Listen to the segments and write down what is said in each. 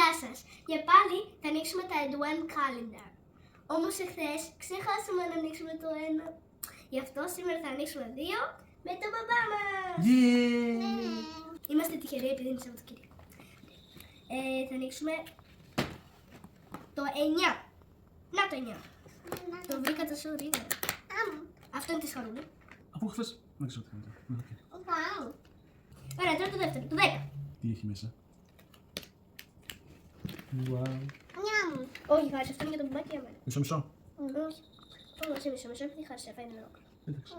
Γεια σας! Και πάλι θα ανοίξουμε τα Advent Calendar. Όμως εχθές ξεχάσαμε να ανοίξουμε το ένα. Γι' αυτό σήμερα θα ανοίξουμε δύο με τον μπαμπά μας. Είμαστε τυχεροί επειδή είναι Σαββατοκύριακο. Θα ανοίξουμε το 9. Να το 9. Το βρήκα τόσο γρήγορα. Αυτό είναι τη Χαρούλη. Από χθες δεν ξέρω τι είναι. Ωραία, τώρα το δεύτερο, το 10. Τι έχει μέσα. Wow. Όχι, χάρη, αυτό είναι για τον μπαμπάκι για μένα. Μισό. Όχι. Όχι, μισό, επειδή χάρη, σε φαίνεται ολόκληρο. Εντάξει.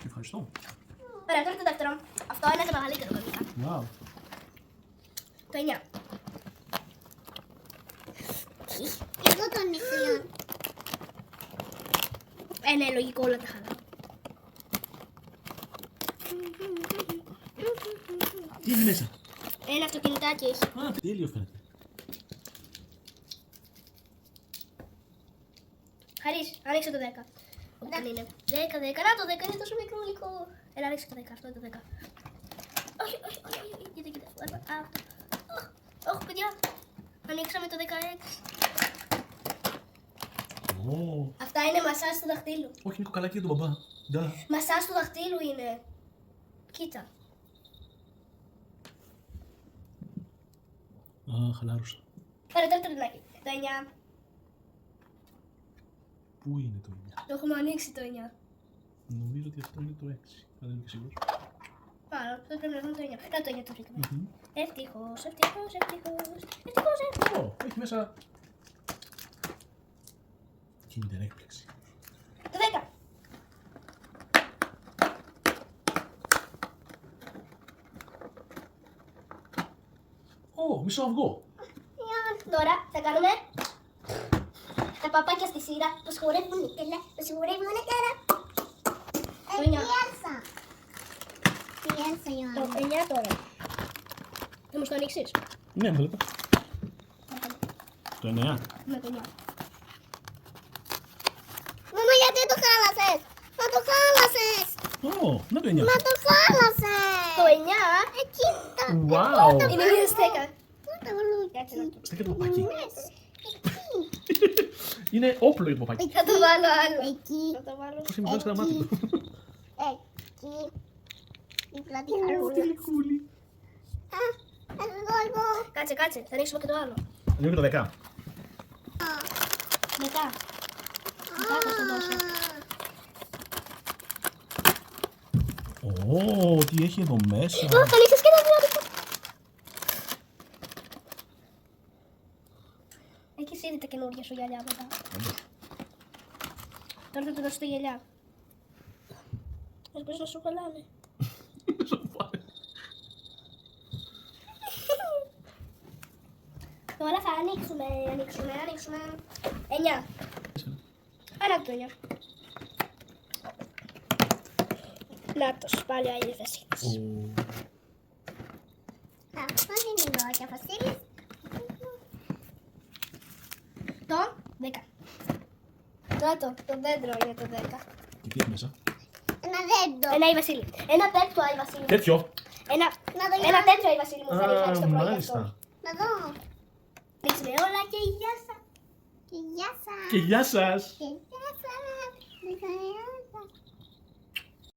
Ευχαριστώ. Ωραία, τώρα το δεύτερο. Αυτό είναι το μεγαλύτερο βασικά. Wow. Το 9. Εγώ το ανοίξω. Ναι, λογικό, όλα τα χαλάω. Τι έχει μέσα. Ένα αυτοκινητάκι έχει. Α, τέλειο φαίνεται. Χαρίς, άνοιξε το 10. Όταν είναι. 10, 10. Να το 10 είναι τόσο μικρό υλικό. Έλα, άνοιξε το 10. Αυτό είναι το 10. Όχι. Κοίτα. Όχι, παιδιά. Ανοίξαμε το 16. Αυτά είναι μασάζ του δαχτύλου. Όχι, είναι κοκαλάκι για τον μπαμπά. Μασάζ του δαχτύλου είναι. Κοίτα. Α, χαλάρωσα. Ωραία, τώρα το λινάκι. Το 9. Πού είναι το 9. Το έχουμε ανοίξει το 9. Νομίζω ότι αυτό είναι το 6. Αν δεν είμαι και σίγουρος. Πάνω, αυτό πρέπει να είναι το 9. Να το 9 το βρήκαμε. Ευτυχώς. Ω, έχει μέσα. Kinder έκπληξη. Το 10. Ω, μισό αυγό. Τώρα θα κάνουμε τα παπάκια στη σειρά. Το σχολεύουν καλά. Το 9. Το 9 τώρα. Θα μου το ανοίξεις. Ναι, με λεπτά. Το 9. Ναι, το 9. Μαμά, γιατί το χάλασες. Μα το χάλασες. Ω, να το 9. Μα το χάλασες. Το 9 Εκεί το. Wow. είναι μια στέκα. Κάτσε να το. Στέκεται το παπάκι. Είναι όπλο για το παπάκι. Θα το βάλω άλλο. Εκεί. Θα το βάλω. Πώς είναι βγάλει ένα μάτι του. Εκεί. Η πλάτη Ω, τι χαρούλα. γλυκούλη. Εγώ. Κάτσε, θα ανοίξουμε και το άλλο. Είναι το 10. Μετά. Μετά θα σου δώσω. Ω, τι έχει εδώ μέσα. Θα ανοίξεις και ένα δυνατικό. Έχεις ήδη τα καινούργια σου γυαλιά μετά. Τώρα θα του δώσω τα γυαλιά. Μπορείς να σου κολλάνε. Τώρα θα ανοίξουμε. 9. Άρα το 9. Νάτος, πάλι άλλη Βασίλης. Αυτό είναι λίγο και Βασίλης. Το 10. Νάτο, το δέντρο είναι το 10. Και τι έχει μέσα. Ένα δέντρο. Ένα η Βασίλη. Ένα τέτοιο η Βασίλη. Τέτοιο. Ένα τέτοιο η Βασίλη μου θα ρίχνει στο πρωί αυτό. Μάλιστα. Να δω. Δείξτε όλα και γεια σας. Και γεια σας. Και γεια σας. Και γεια σας.